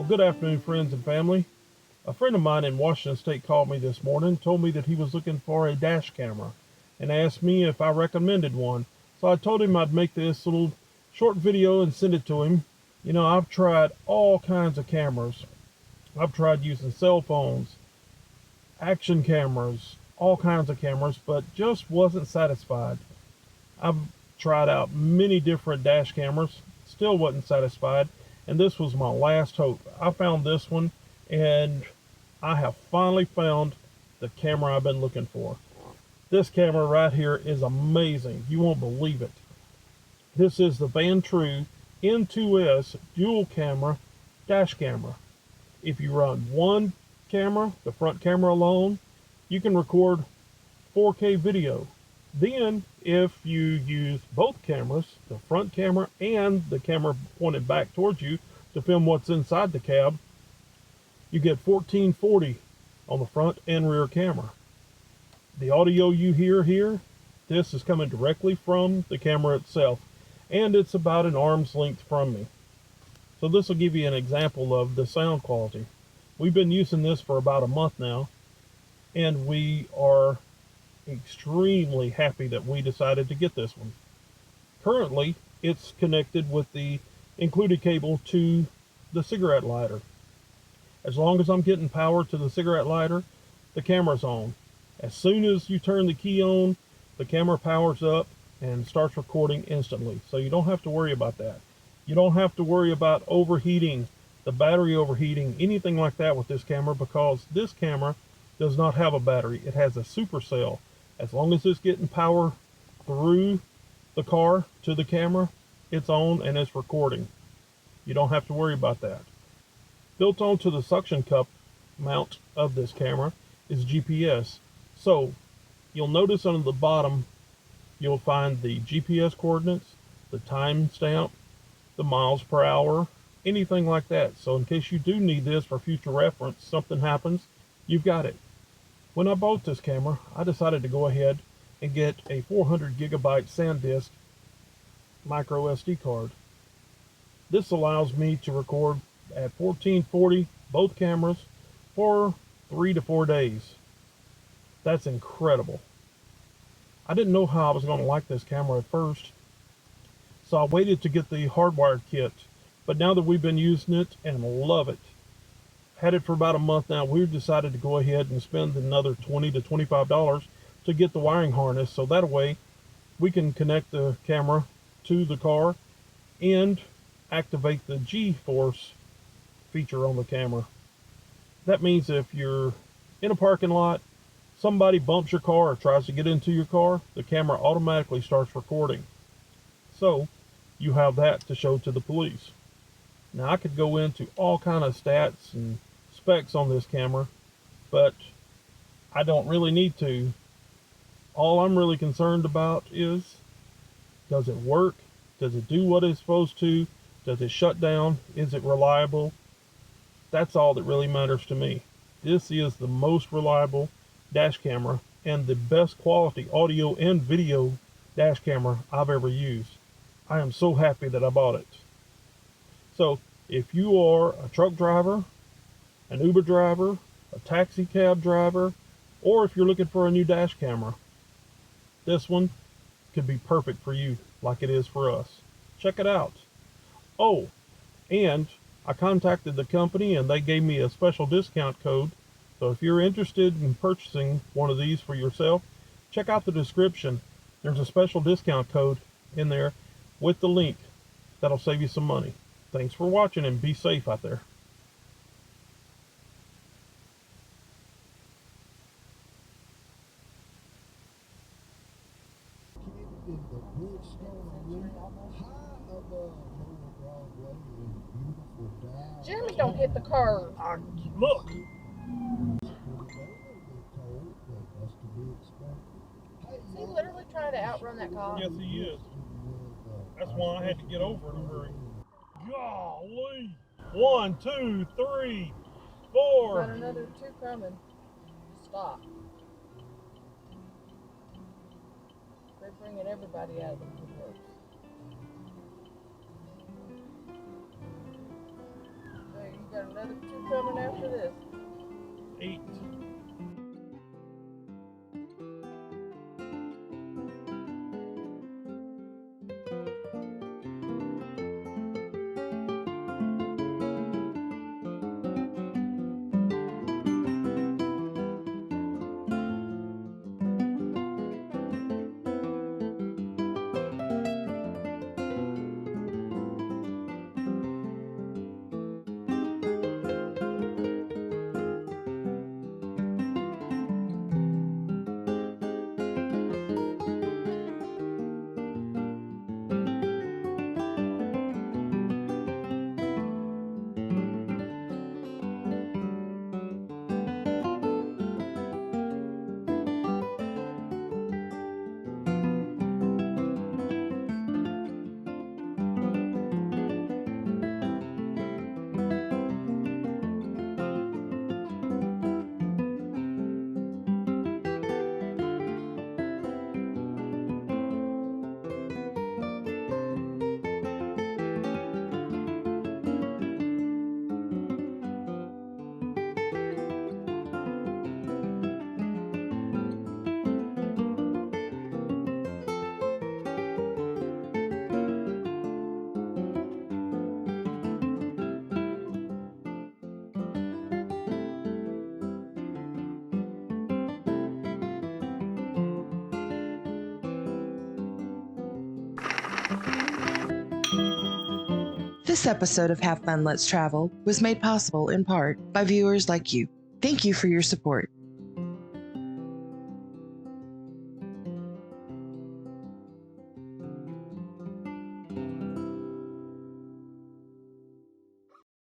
Good afternoon, friends and family. A friend of mine in Washington State called me this morning, told me that he was looking for a dash camera, and asked me if I recommended one. So I told him I'd make this little short video and send it to him. You know, I've tried all kinds of cameras. I've tried using cell phones, action cameras, all kinds of cameras, but just wasn't satisfied. I've tried out many different dash cameras, still wasn't satisfied, and this was my last hope. I found this one, and I have finally found the camera I've been looking for. This camera right here is amazing. You won't believe it. This is the Bitrate N2S dual camera dash camera. If you run one camera, the front camera alone, you can record 4K video. Then, if you use both cameras, the front camera and the camera pointed back towards you to film what's inside the cab, you get 1440 on the front and rear camera. The audio you hear here, this is coming directly from the camera itself, and it's about an arm's length from me. So this will give you an example of the sound quality. We've been using this for about a month now, and we are extremely happy that we decided to get this one. Currently, it's connected with the included cable to the cigarette lighter. As long as I'm getting power to the cigarette lighter, the camera's on. As soon as you turn the key on, the camera powers up and starts recording instantly. So you don't have to worry about that. You don't have to worry about overheating, the battery overheating, anything like that with this camera, because this camera does not have a battery. It has a supercell. As long as it's getting power through the car to the camera, it's on and it's recording. You don't have to worry about that. Built onto the suction cup mount of this camera is GPS. So you'll notice on the bottom, you'll find the GPS coordinates, the time stamp, the miles per hour, anything like that. So in case you do need this for future reference, something happens, you've got it. When I bought this camera, I decided to go ahead and get a 400 gigabyte SanDisk micro SD card. This allows me to record at 1440 both cameras for 3 to 4 days. That's incredible. I didn't know how I was going to like this camera at first, so I waited to get the hardwired kit. But now that we've been using it and love it, had it for about a month now, we've decided to go ahead and spend another $20 to $25 to get the wiring harness, so that way we can connect the camera to the car and activate the G-force feature on the camera. That means if you're in a parking lot, somebody bumps your car or tries to get into your car, the camera automatically starts recording. So you have that to show to the police. Now I could go into all kind of stats and specs on this camera, but I don't really need to. All I'm really concerned about is, does it work? Does it do what it's supposed to? Does it shut down? Is it reliable? That's all that really matters to me. This is the most reliable dash camera and the best quality audio and video dash camera I've ever used. I am so happy that I bought it. So if you are a truck driver, an Uber driver, a taxi cab driver, or if you're looking for a new dash camera, this one could be perfect for you like it is for us. Check it out. Oh, and I contacted the company and they gave me a special discount code. So if you're interested in purchasing one of these for yourself, check out the description. There's a special discount code in there with the link that'll save you some money. Thanks for watching and be safe out there. In the Bridgestone Loop, high above Lower Broadway in beautiful Dallas. Jeremy, don't hit the curb. Look! It's pretty bad, a little bit cold, but that's to be expected. Hey, Is he literally trying to outrun that cop? Yes, he is. That's why I had to get over in a hurry. Golly! 1, 2, 3, 4. Got another two coming. Stop. They're bringing everybody out of the woodworks. There you go. got another 2 coming after this. 8. This episode of Have Fun, Let's Travel was made possible in part by viewers like you. Thank you for your support.